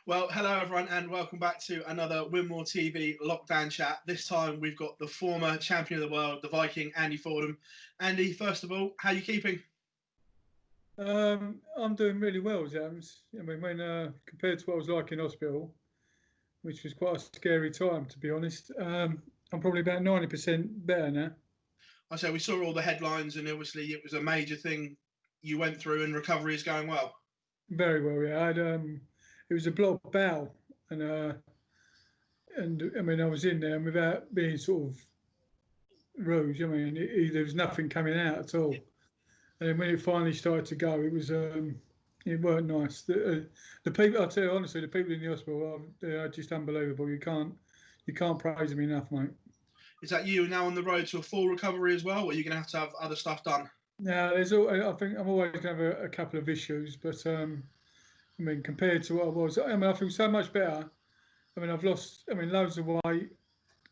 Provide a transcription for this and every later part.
Well, hello everyone, and welcome back to another Winmore TV lockdown chat. This time we've got the former champion of the world, the Viking, Andy Fordham. Andy, first of all, how are you keeping? I'm doing really well, James. I mean, when compared to what I was like in hospital, which was quite a scary time, to be honest, I'm probably about 90% better now. I say we saw all the headlines, and obviously it was a major thing you went through, and recovery is going well. Very well, yeah. It was a blocked bowel, and I mean, I was in there and without being sort of rude. I mean, there was nothing coming out at all. And then when it finally started to go, it weren't nice. The people, I'll tell you honestly, the people in the hospital they are just unbelievable. You can't praise them enough, mate. Is that you now on the road to a full recovery as well, or are you going to have other stuff done? Now, there's all, I think I'm always going to have a couple of issues, but I mean, compared to what I was, I mean, I feel so much better. I mean, I've lost, I mean, loads of weight,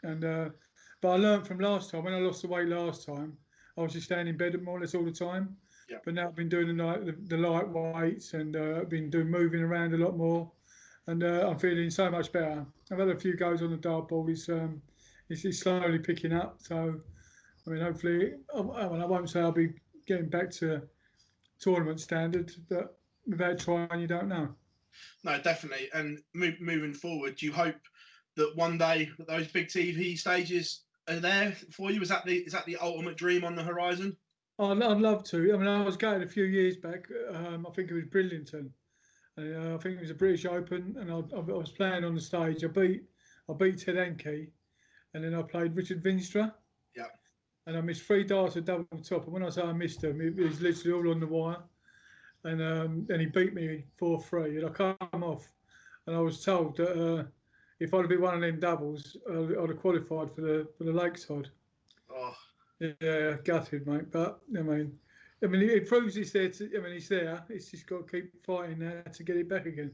and but I learned from last time. When I lost the weight last time, I was just staying in bed more or less all the time. Yeah. But now I've been doing the light weights, and I've been doing moving around a lot more, and I'm feeling so much better. I've had a few goes on the dartboard. It's slowly picking up. So I mean, hopefully, I won't say I'll be getting back to tournament standard, but without trying, you don't know. No, definitely. And moving forward, do you hope that one day that those big TV stages are there for you? Is that the ultimate dream on the horizon? I'd love to. I mean, I was going a few years back. I think it was Bridlington. I think it was a British Open, and I was playing on the stage. I beat Ted Enke, and then I played Richard Vinstra, Yeah. and I missed three darts at double top. And when I say I missed them, it was literally all on the wire. And he beat me 4-3, and I come off, and I was told that if I'd have been one of them doubles, I'd have qualified for the Lakeside. Oh, Yeah, gutted, mate. But I mean, it proves it's there. I mean, it's there. It's just got to keep fighting now to get it back again.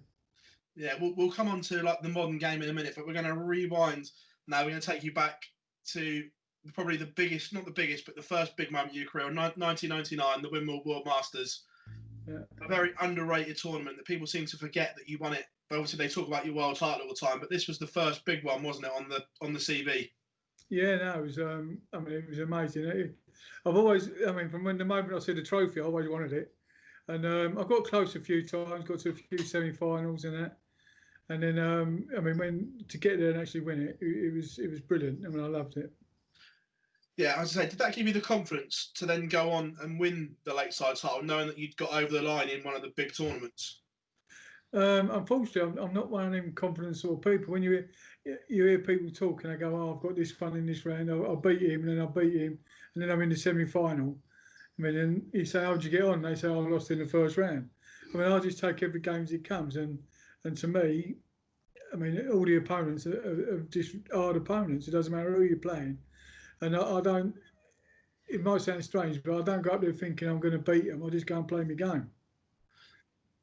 yeah. We'll come on to like the modern game in a minute, but we're going to rewind now. We're going to take you back to probably the biggest, not the biggest, but the first big moment of your career, 1999, the Wimbledon World Masters. Yeah. A very underrated tournament that people seem to forget that you won it. But obviously, they talk about your world title all the time. But this was the first big one, wasn't it, on the CV? Yeah, no, it was. I mean, it was amazing. I've always, I mean, from when the moment I saw the trophy, I always wanted it, and I got close a few times, got to a few semi-finals and that, and then I mean, when to get there and actually win it, it was brilliant. I mean, I loved it. Yeah, as I say, did that give you the confidence to then go on and win the Lakeside title, knowing that you'd got over the line in one of the big tournaments? Unfortunately, I'm not one of them confident sort of people. When you hear people talk and they go, "Oh, I've got this fun in this round. I'll beat him, and then I'll beat him, and then I'm in the semi-final." I mean, and you say, "How'd you get on?" They say, "I lost in the first round." I mean, I just take every game as it comes, and to me, I mean, all the opponents are just hard opponents. It doesn't matter who you're playing, and I don't. It might sound strange, but I don't go up there thinking I'm going to beat them. I just go and play my game.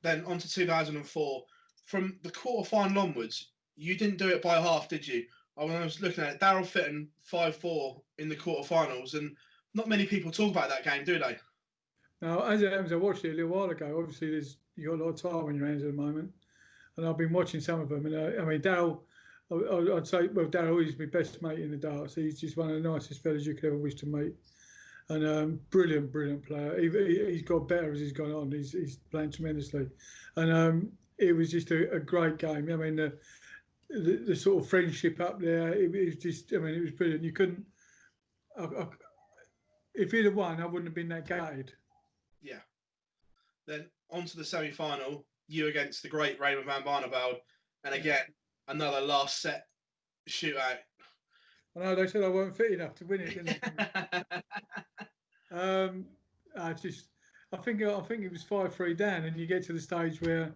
Then on to 2004. From the quarter final onwards, you didn't do it by half, did you? When I was looking at it, Daryl Fitton 5-4 in the quarterfinals, and not many people talk about that game, do they? Now, as it happens, I watched it a little while ago. Obviously, you got a lot of time on your hands at the moment, and I've been watching some of them. And I mean, Daryl, I'd say, well, Daryl is my best mate in the darts. He's just one of the nicest fellas you could ever wish to meet, and brilliant, brilliant player. He's got better as he's gone on. He's playing tremendously, and it was just a great game. I mean, the sort of friendship up there, it was just, I mean, it was brilliant. You couldn't, I, if he'd have won, I wouldn't have been that gutted. Yeah. Then on to the semi final, you against the great Raymond van Barneveld, and Yeah. again, another last set shootout. I know they said I weren't fit enough to win it, didn't they? Um, I just, I think it was 5-3 down, and you get to the stage where,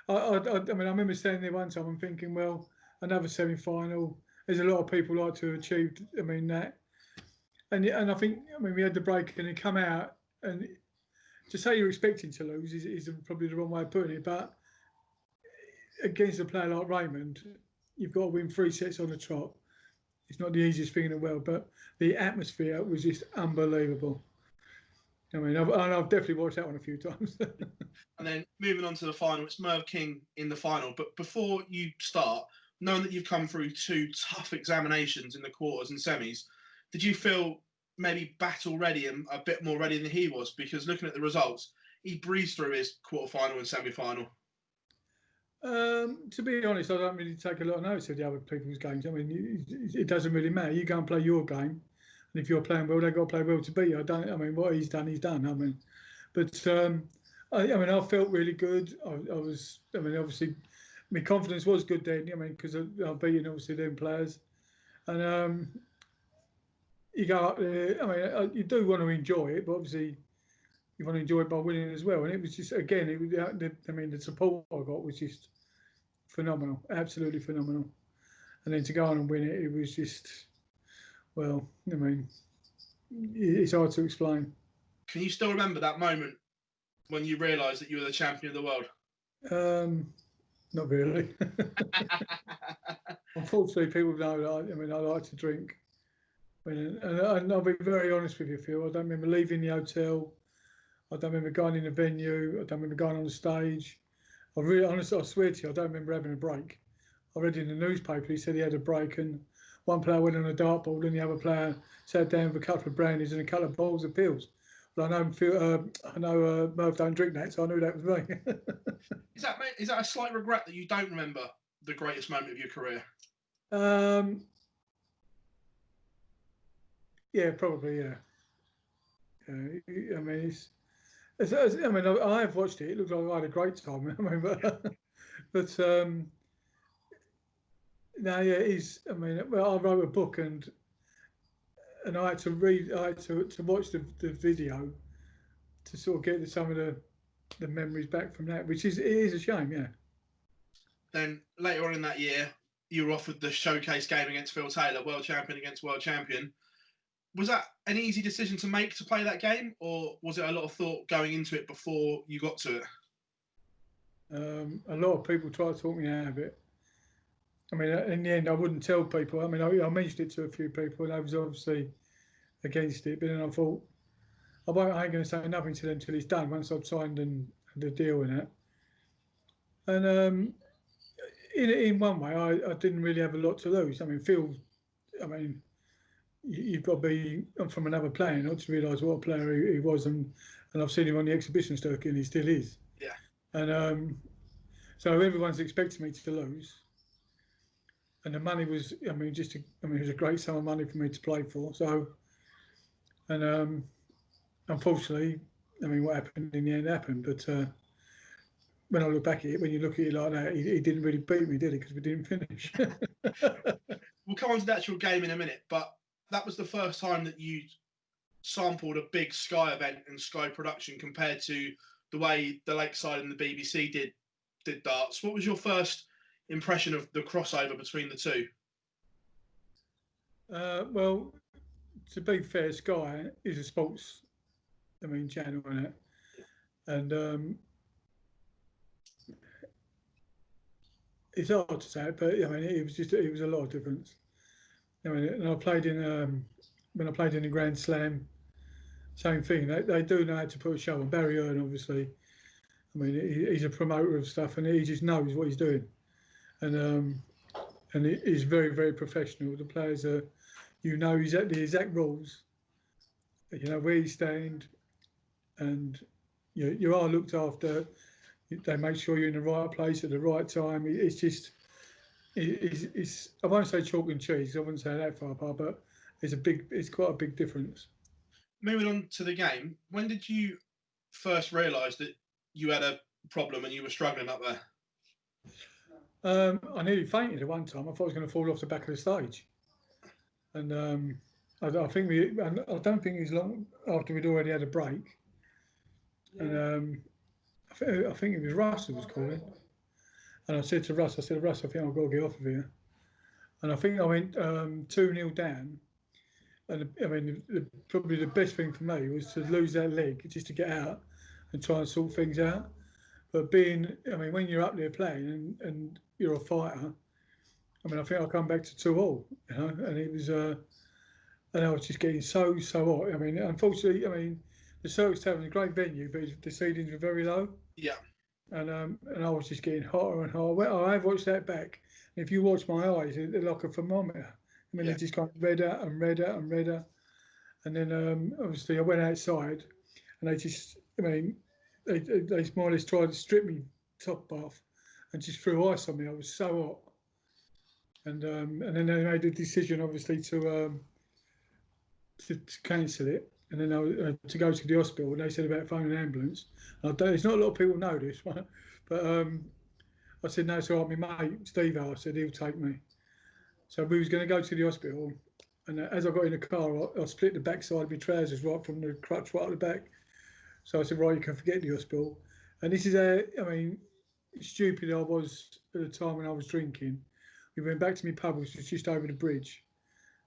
I mean, I remember standing there one time and thinking, well, another semi-final. There's a lot of people like to have achieved. I mean that, and I think, I mean, we had the break and it come out, and to say you're expecting to lose is probably the wrong way of putting it, but against a player like Raymond, you've got to win three sets on the trot. It's not the easiest thing in the world, but the atmosphere was just unbelievable. I mean, I've definitely watched that one a few times. And then moving on to the final, it's Merv King in the final. But before you start, knowing that you've come through 2 tough examinations in the quarters and semis, did you feel maybe battle ready and a bit more ready than he was? Because looking at the results, he breezed through his quarter final and semi final. To be honest, I don't really take a lot of notice of the other people's games. I mean, it doesn't really matter. You go and play your game, and if you're playing well, they've got to play well to beat you. I mean, what he's done, he's done. I mean, but I mean, I felt really good. I was. I mean, obviously, my confidence was good then. I mean, because I've beaten obviously them players, and you go up there. I mean, you do want to enjoy it, but obviously you want to enjoy it by winning as well. And it was just again, it was. I mean, the support I got was just phenomenal, absolutely phenomenal. And then to go on and win it, it was just, well, I mean, it's hard to explain. Can you still remember that moment when you realised that you were the champion of the world? Not really. Unfortunately, people know that. I mean, I like to drink. And I'll be very honest with you, Phil. I don't remember leaving the hotel. I don't remember going in the venue. I don't remember going on the stage. I really, honestly, I swear to you, I don't remember having a break. I read in the newspaper, he said he had a break, and one player went on a dartboard, and the other player sat down with a couple of brandies and a couple of bowls of pills. But I know Merv don't drink that, so I knew that was me. Is that a slight regret that you don't remember the greatest moment of your career? Yeah, probably, yeah. I mean, I mean, I have watched it. It looks like I had a great time. I mean, but no, yeah, it is. I mean, well, I wrote a book and I had to read, I had to watch the video to sort of get some of the memories back from that, which is it is a shame, yeah. Then later on in that year, you were offered the showcase game against Phil Taylor, world champion against world champion. Was that an easy decision to make to play that game, or was it a lot of thought going into it before you got to it? A lot of people try to talk me out of it. I mean, in the end, I wouldn't tell people. I mean, I mentioned it to a few people, and I was obviously against it. But then I thought, I ain't going to say nothing to them until it's done. Once I've signed the deal and that. And in one way, I didn't really have a lot to lose. I mean, Phil, I mean, you've got to be from another player not to realise what a player he was, and I've seen him on the exhibition circuit, and he still is. Yeah. And so everyone's expecting me to lose, and the money was, I mean, it was a great sum of money for me to play for. So, and unfortunately, I mean, what happened in the end happened. But when I look back at it, when you look at it like that, he didn't really beat me, did he? Because we didn't finish. We'll come on to the actual game in a minute, but that was the first time that you sampled a big Sky event and Sky production compared to the way the Lakeside and the BBC did darts. What was your first impression of the crossover between the two? Well, to be fair, Sky is a sports, I mean, channel on it, and it's hard to say it, but I mean, it was a lot of difference. I mean, and I played in when I played in the Grand Slam, same thing. They do know how to put a show on. Barry Earn, obviously, I mean, he's a promoter of stuff, and he just knows what he's doing, and he's very, very professional. The players are, exactly the exact rules. You know where you stand, and you are looked after. They make sure you're in the right place at the right time. It's just, it's I won't say chalk and cheese. I wouldn't say that far apart, but it's quite a big difference. Moving on to the game, when did you first realise that you had a problem and you were struggling up there? I nearly fainted at one time. I thought I was going to fall off the back of the stage, and I think I don't think it was long after we'd already had a break, and I think it was Russ who was calling, and I said to Russ, Russ, I think I've got to get off of here, and I think I went 2-0 down, and I mean probably the best thing for me was to lose that leg just to get out and try and sort things out. But I mean, when you're up there playing and you're a fighter, I mean, I think I come back to 2-2, you know, and it was, and I was just getting so hot. I mean, unfortunately, I mean, the Celtics Tavern, a great venue, but the ceilings were very low. Yeah, And I was just getting hotter and hotter. Well, I have watched that back. And if you watch my eyes, they're like a thermometer. I mean, yeah. they just got redder and redder and redder. And then obviously I went outside, and they just, I mean, they more or less tried to strip me top off, and just threw ice on me. I was so hot. And then they made the decision, obviously, to cancel it. And then to go to the hospital, and they said about phoning an ambulance. And I don't, there's not a lot of people know this, but I said, no, it's all right. My mate, Steve, I said, he'll take me. So we was going to go to the hospital. And as I got in the car, I split the backside of my trousers right from the crutch right at the back. So I said, right, you can forget the hospital. And this is how, I mean, stupid I was at the time when I was drinking. We went back to my pub, which was just over the bridge,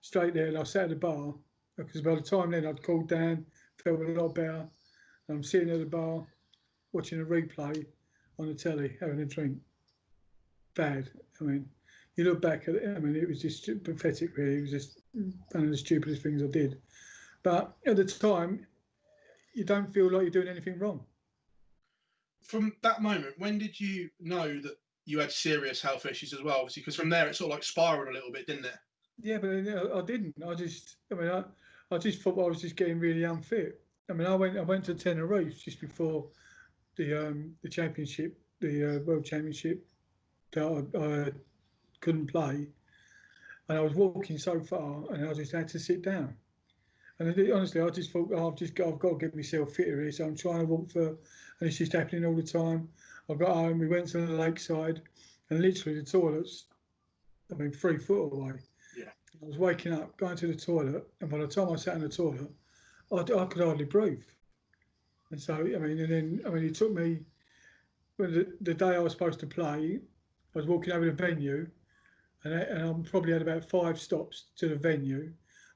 straight there. And I sat at the bar, because by the time then I'd cooled down, felt a lot better. And I'm sitting at the bar, watching a replay on the telly, having a drink. Bad. I mean, you look back at it, I mean, it was just pathetic, really. It was just one of the stupidest things I did. But at the time, you don't feel like you're doing anything wrong. From that moment, when did you know that you had serious health issues as well? Obviously, because from there it sort of like spiraled a little bit, didn't it? Yeah, but I didn't. I just thought I was just getting really unfit. I mean, I went to Tenerife just before the championship, the world championship that I couldn't play, and I was walking so far, and I just had to sit down. And honestly, I just thought, oh, I've got to get myself fitter here. So I'm trying to walk for, and it's just happening all the time. I got home, we went to the lakeside, and literally the toilet's, I mean, 3 foot away. Yeah. I was waking up, going to the toilet, and by the time I sat in the toilet, I could hardly breathe. And so, I mean, it took me, when the day I was supposed to play, I was walking over the venue, and I probably had about 5 stops to the venue.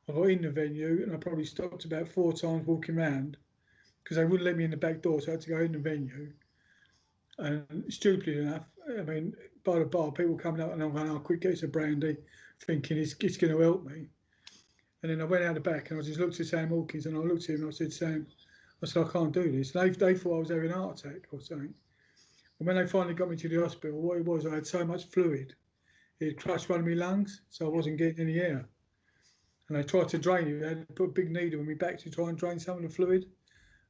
I got in the venue, and I probably stopped about 4 times walking around, because they wouldn't let me in the back door, so I had to go in the venue. And stupidly enough, I mean, by the bar, people coming up, and I'm going, "Oh, quick, get us a brandy," thinking it's going to help me. And then I went out the back, and I just looked at Sam Hawkins, and I looked at him, and I said, "Sam," I said, "I can't do this." And they thought I was having a heart attack or something. And when they finally got me to the hospital, what it was, I had so much fluid, it had crushed one of my lungs, so I wasn't getting any air. And they tried to drain it. They had to put a big needle in my back to try and drain some of the fluid,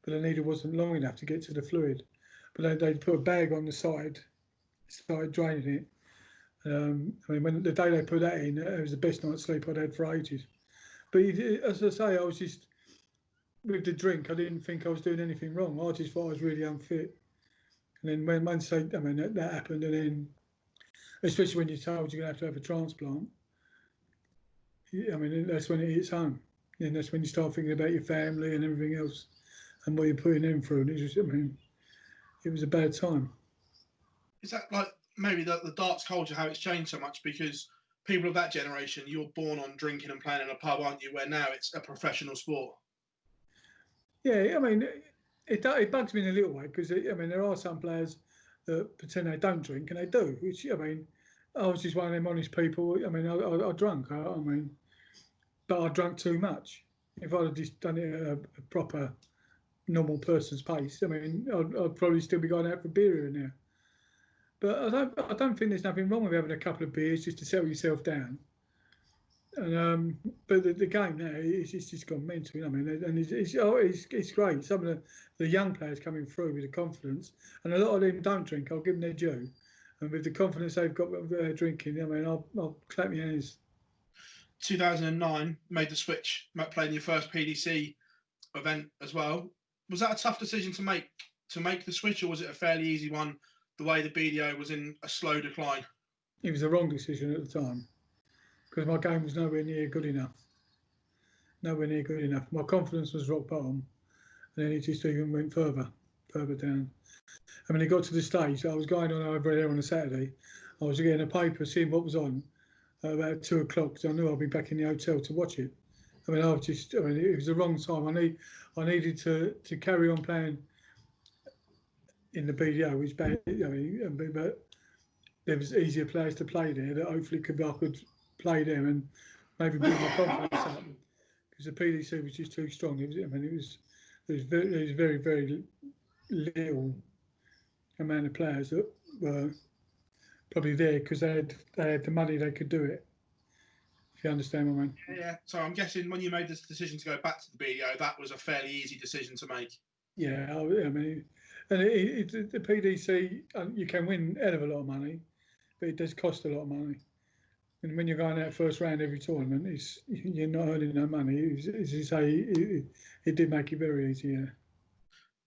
but the needle wasn't long enough to get to the fluid. But they put a bag on the side, started draining it. I mean, when the day they put that in, it was the best night's sleep I'd had for ages. But as I say, I was just, with the drink, I didn't think I was doing anything wrong. I just thought I was really unfit. And then when once they, I mean, that happened, and then especially when you're told you're going to have a transplant, I mean, that's when it hits home. And that's when you start thinking about your family and everything else and what you're putting them through. And I mean, it was a bad time. Is that like maybe the darts culture, how it's changed so much? Because people of that generation, you're born on drinking and playing in a pub, aren't you? Where now it's a professional sport. Yeah, I mean, it bugs me in a little way, because I mean, there are some players that pretend they don't drink, and they do. Which, I mean, I was just one of them honest people. I mean, I drunk. I mean, but I drank too much. If I'd have just done it at a proper normal person's pace, I mean, I'd probably still be going out for beer here and there. But I don't think there's nothing wrong with having a couple of beers just to settle yourself down. And but the game now, it's just gone mental. You know, I mean, and it's great. Some of the young players coming through with the confidence, and a lot of them don't drink. I'll give them their due, and with the confidence they've got drinking, I mean, I'll clap my hands. 2009 made the switch, playing your first PDC event as well. Was that a tough decision to make the switch, or was it a fairly easy one? The way the BDO was in a slow decline. It was the wrong decision at the time, because my game was nowhere near good enough. Nowhere near good enough. My confidence was rock bottom, and then it just even went further down. I mean, it got to the stage I was going on over there on a Saturday. I was getting a paper, seeing what was on about 2 o'clock, because I knew I'd be back in the hotel to watch it. I mean, I mean, it was the wrong time. I needed to carry on playing in the BDO, which bad, I mean, but there was easier players to play there that hopefully I could play them and maybe build my confidence up, because the PDC was just too strong. I mean, it was there's very, very little amount of players that were probably there because they had the money, they could do it. If you understand what I mean. Yeah. So I'm guessing when you made this decision to go back to the BDO, that was a fairly easy decision to make. Yeah, I mean, and the PDC, you can win a hell of a lot of money, but it does cost a lot of money. And when you're going out first round every tournament, you're not earning no money. As you say, it did make it very easy. Yeah.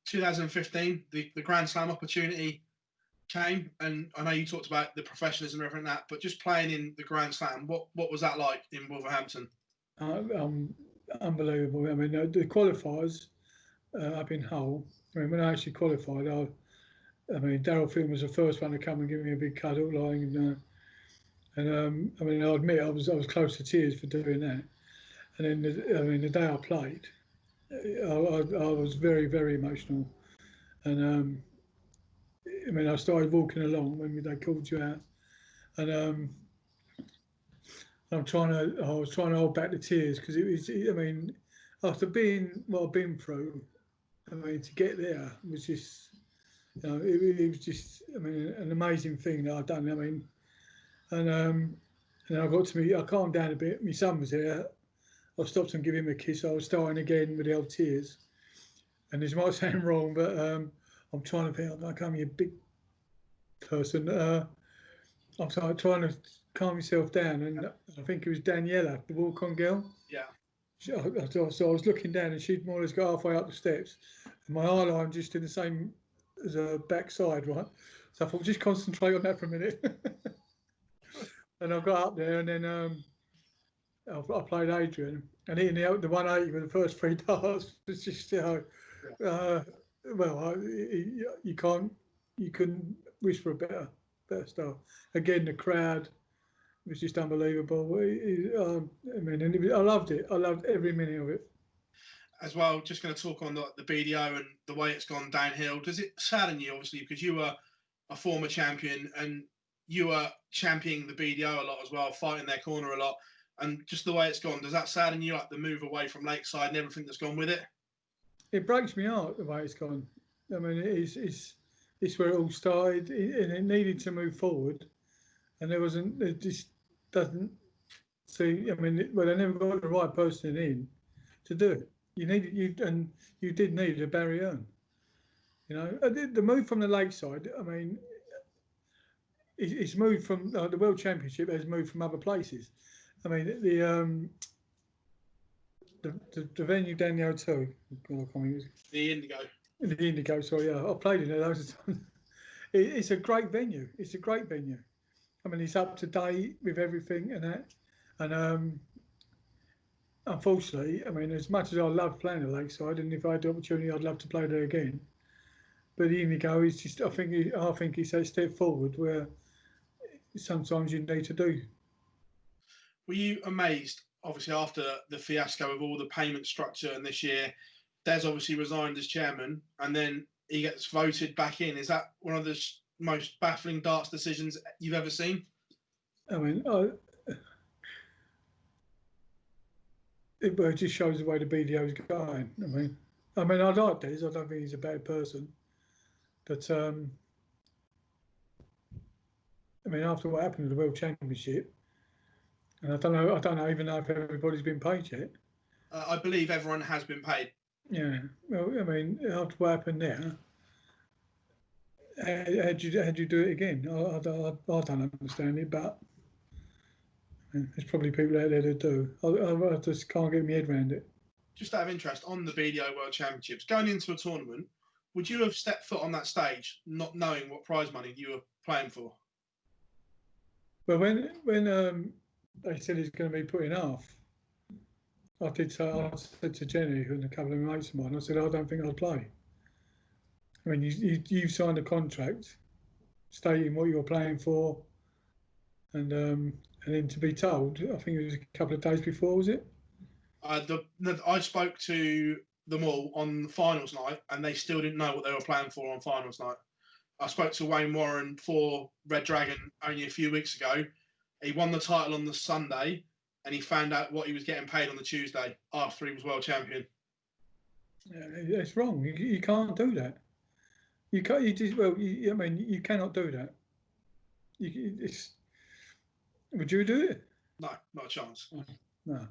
2015, the Grand Slam opportunity came, and I know you talked about the professionalism and everything like that, but just playing in the Grand Slam, what was that like in Wolverhampton? Unbelievable. I mean, the qualifiers up in Hull. I mean, when I actually qualified, I mean, Daryl Finn was the first one to come and give me a big cuddle, I mean, I admit I was close to tears for doing that. And then, the day I played, I was very, very emotional. And I mean, I started walking along when they called you out, and I was trying to hold back the tears because I mean, after being what I've been through, I mean, to get there was just, it was just, I mean, an amazing thing that I'd done. I mean, and I got to me, I calmed down a bit. My son was there. I stopped and gave him a kiss. I was starting again with the old tears. And this might sound wrong, but I'm trying to think, like I'm a big person. I'm trying to calm myself down. And I think it was Daniela, the walk-on girl. Yeah. So I was looking down and she'd more or less got halfway up the steps. And my eye line just in the same as her backside, right? So I thought, just concentrate on that for a minute. And I got up there and then I played Adrian. And hitting the 180 with the first three darts was just, well, you couldn't wish for a better start. Again, the crowd was just unbelievable. I mean, I loved it. I loved every minute of it. As well, just going to talk on the BDO and the way it's gone downhill. Does it sadden you, obviously, because you were a former champion and you were championing the BDO a lot as well, fighting their corner a lot, and just the way it's gone, does that sadden you, like the move away from Lakeside and everything that's gone with it? It breaks me heart the way it's gone. I mean, it's where it all started, and it needed to move forward, and it just doesn't see. I mean, well, they never got the right person in to do it. You did need a Barry Earn. The move from the Lakeside. I mean, it's moved from the World Championship has moved from other places. I mean, the venue down the O2. The Indigo. The Indigo. Sorry, yeah, I played in it loads of times. It's a great venue. It's a great venue. I mean, it's up to date with everything and that. And unfortunately, I mean, as much as I love playing at Lakeside, and if I had the opportunity, I'd love to play there again. But the Indigo is just, I think it's a step forward where sometimes you need to do. Were you amazed, obviously, after the fiasco of all the payment structure and this year? Des obviously resigned as chairman, and then he gets voted back in. Is that one of the most baffling darts decisions you've ever seen? I mean, it just shows the way the BDO is going. I mean, I like Des. I don't think he's a bad person, but I mean, after what happened at the World Championship, and I don't know even know if everybody's been paid yet. I believe everyone has been paid. Yeah. Well, I mean, after what happened there, how'd you do it again? I don't understand it, but there's probably people out there that do. I just can't get my head around it. Just out of interest, on the BDO World Championships, going into a tournament, would you have stepped foot on that stage not knowing what prize money you were playing for? But when they said it's going to be put in half, I said to Jenny and a couple of mates of mine, I said, I don't think I'll play. I mean, you've signed a contract stating what you're playing for, and then to be told, I think it was a couple of days before, was it? I spoke to them all on the finals night, and they still didn't know what they were playing for on finals night. I spoke to Wayne Warren for Red Dragon only a few weeks ago. He won the title on the Sunday, and he found out what he was getting paid on the Tuesday after he was world champion. It's wrong. You can't do that. You can't. You just well. I mean, you cannot do that. It's. Would you do it? No, not a chance. No.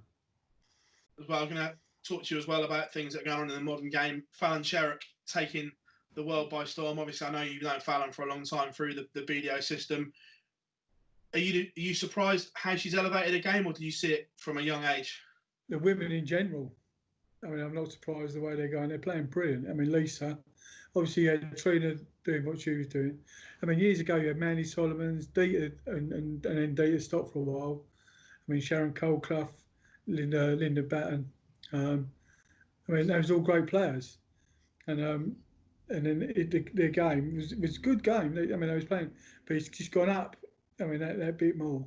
As well, I'm going to talk to you as well about things that are going on in the modern game. Fallon Sherrock taking the world by storm. Obviously, I know you've known Fallon for a long time through the BDO system. Are you surprised how she's elevated a game, or do you see it from a young age? The women in general. I mean, I'm not surprised the way they're going. They're playing brilliant. I mean, Lisa, obviously, you had Trina doing what she was doing. I mean, years ago, you had Mandy Solomons, Dita, and then Dita stopped for a while. I mean, Sharon Coldclough, Linda Batten. I mean, those all great players. And then their game was a good game. I mean, I was playing, but it's just gone up. I mean, that bit more.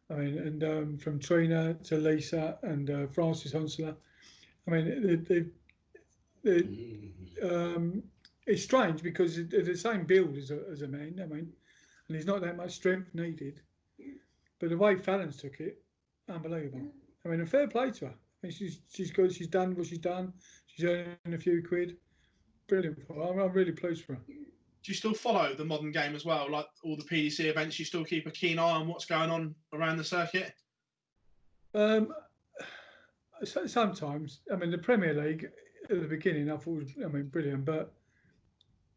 I mean, and from Trina to Lisa and Frances Honsler. I mean, it's strange because they're the same build as a man. I mean, and there's not that much strength needed. But the way Fallon's took it, unbelievable. I mean, a fair play to her. I mean, she's good. She's done what she's done. She's earning a few quid. Brilliant for her. I'm really pleased for her. Do you still follow the modern game as well, like all the PDC events? You still keep a keen eye on what's going on around the circuit? Sometimes, I mean, the Premier League at the beginning, I thought was, I mean, brilliant. But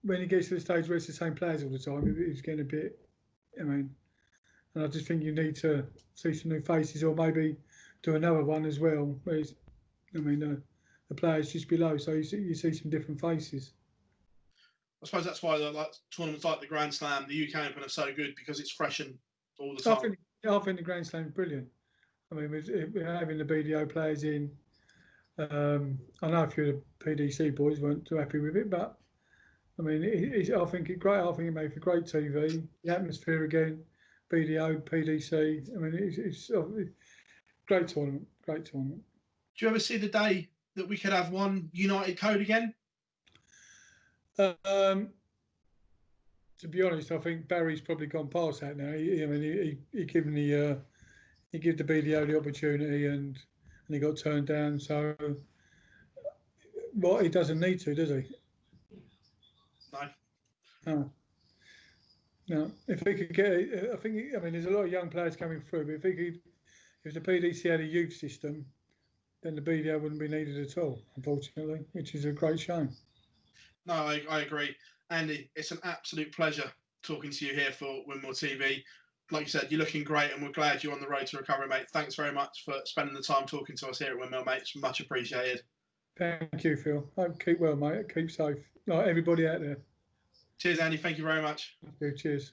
when it gets to the stage where it's the same players all the time, it's getting a bit. I mean, and I just think you need to see some new faces, or maybe do another one as well. Where I mean, the players just below, so you see some different faces. I suppose that's why like tournaments like the Grand Slam, the UK Open are so good because it's freshened all the time. I think the Grand Slam is brilliant. I mean, we're having the BDO players in. I know a few of the PDC boys weren't too happy with it, but I mean, I think it's great. I think it made for great TV. The atmosphere again, BDO, PDC. I mean, it's a great tournament. Great tournament. Do you ever see the day that we could have one United code again? To be honest, I think Barry's probably gone past that now. I mean, he given the he gave the BDO the opportunity and he got turned down. So, well, he doesn't need to, does he? No. No. No. If he could get, I think. I mean, there's a lot of young players coming through. But if the PDC had a youth system, then the BDO wouldn't be needed at all, unfortunately, which is a great shame. No, I agree. Andy, it's an absolute pleasure talking to you here for Winmore TV. Like you said, you're looking great, and we're glad you're on the road to recovery, mate. Thanks very much for spending the time talking to us here at Windmill, mate. It's much appreciated. Thank you, Phil. Keep well, mate. Keep safe. Like everybody out there. Cheers, Andy. Thank you very much. Cheers.